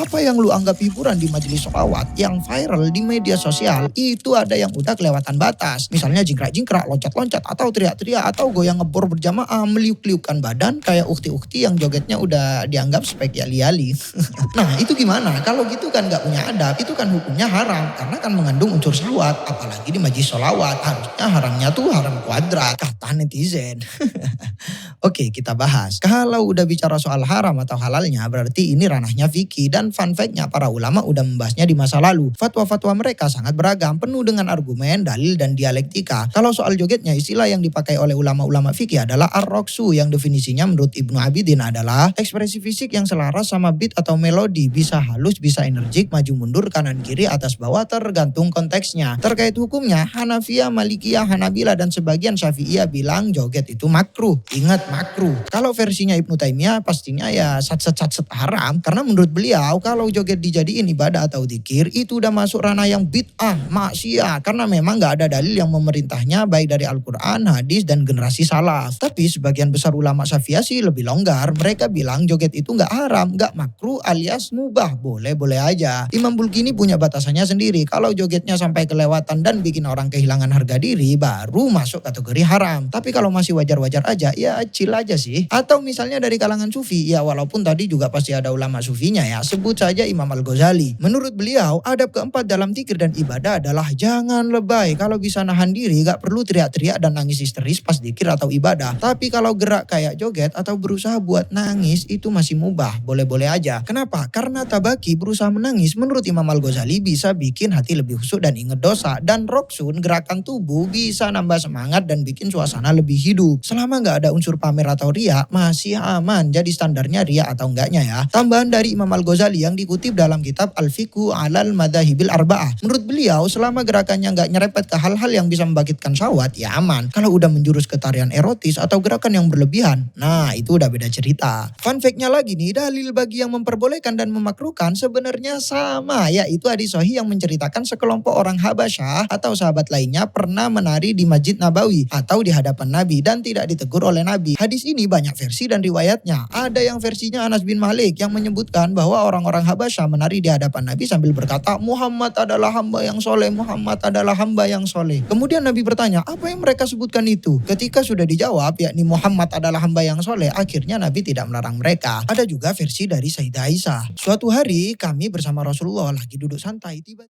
Apa yang lu anggap hiburan di majelis sholawat yang viral di media sosial itu ada yang udah kelewatan batas. Misalnya jingkrak-jingkrak, loncat-loncat, atau teriak-teriak, atau goyang ngebor berjamaah, meliuk-liukkan badan kayak ukti-ukti yang jogetnya udah dianggap spek yali-yali. Nah itu gimana? Kalau gitu kan gak punya adab, itu kan hukumnya haram karena kan mengandung unsur syahwat. Apalagi di majelis sholawat, harusnya haramnya tuh haram kuadrat, kata netizen. Oke, kita bahas. Kalau udah bicara soal haram atau halalnya, berarti ini ranahnya fikih dan fun fact-nya para ulama udah membahasnya di masa lalu. Fatwa-fatwa mereka sangat beragam, penuh dengan argumen, dalil, dan dialektika. Kalau soal jogetnya, istilah yang dipakai oleh ulama-ulama fikih adalah ar-roksu, yang definisinya menurut Ibnu Abidin adalah ekspresi fisik yang selaras sama beat atau melodi, bisa halus, bisa energik, maju mundur, kanan kiri, atas bawah, tergantung konteksnya. Terkait hukumnya, Hanafiyah, Malikiyah, Hanabila, dan sebagian Syafi'iyah bilang joget itu makruh. Ingat, makruh. Kalau versinya Ibnu Taimiyah pastinya ya satset haram, karena menurut beliau kalau joget dijadiin ibadah atau dzikir itu udah masuk ranah yang bid'ah, maksiat, karena memang gak ada dalil yang memerintahnya baik dari Al-Quran, hadis, dan generasi salaf. Tapi sebagian besar ulama Syafi'iyah sih lebih longgar, mereka bilang joget itu gak haram, gak makruh alias mubah, boleh-boleh aja. Imam Bulkini punya batasannya sendiri, kalau jogetnya sampai kelewatan dan bikin orang kehilangan harga diri baru masuk kategori haram. Tapi kalau masih wajar-wajar aja ya chill aja sih. Atau misalnya dari kalangan sufi, ya walaupun tadi juga pasti ada ulama sufinya ya, sebut saja Imam Al-Ghazali. Menurut beliau, adab keempat dalam zikir dan ibadah adalah jangan lebay. Kalau bisa nahan diri, gak perlu teriak-teriak dan nangis histeris pas zikir atau ibadah. Tapi kalau gerak kayak joget atau berusaha buat nangis, itu masih mubah, boleh-boleh aja. Kenapa? Karena tabaki, berusaha menangis, menurut Imam Al-Ghazali bisa bikin hati lebih khusyuk dan inget dosa. Dan roksun, gerakan tubuh, bisa nambah semangat dan bikin suasana lebih hidup. Selama gak ada unsur pamer atau ria, masih aman. Jadi standarnya ria atau enggaknya ya. Tambahan dari Imam Al-Ghazali yang dikutip dalam kitab Al-Fiqhu alal Madhahibil Arba'ah. Menurut beliau, selama gerakannya nggak nyerempet ke hal-hal yang bisa membangkitkan syahwat, ya aman. Kalau udah menjurus ke tarian erotis atau gerakan yang berlebihan, nah itu udah beda cerita. Fun fact-nya lagi nih, dalil bagi yang memperbolehkan dan memakruhkan sebenarnya sama, yaitu hadis sahih yang menceritakan sekelompok orang Habasyah atau sahabat lainnya pernah menari di Masjid Nabawi atau di hadapan Nabi dan tidak ditegur oleh Nabi. Hadis ini banyak versi dan riwayatnya. Ada yang versinya Anas bin Malik yang menyebutkan bahwa orang-orang Habasyah menari di hadapan Nabi sambil berkata, Muhammad adalah hamba yang soleh, Muhammad adalah hamba yang soleh. Kemudian Nabi bertanya, apa yang mereka sebutkan itu? Ketika sudah dijawab, yakni Muhammad adalah hamba yang soleh, akhirnya Nabi tidak melarang mereka. Ada juga versi dari Sayyidah Aisyah. Suatu hari kami bersama Rasulullah lagi duduk santai, tiba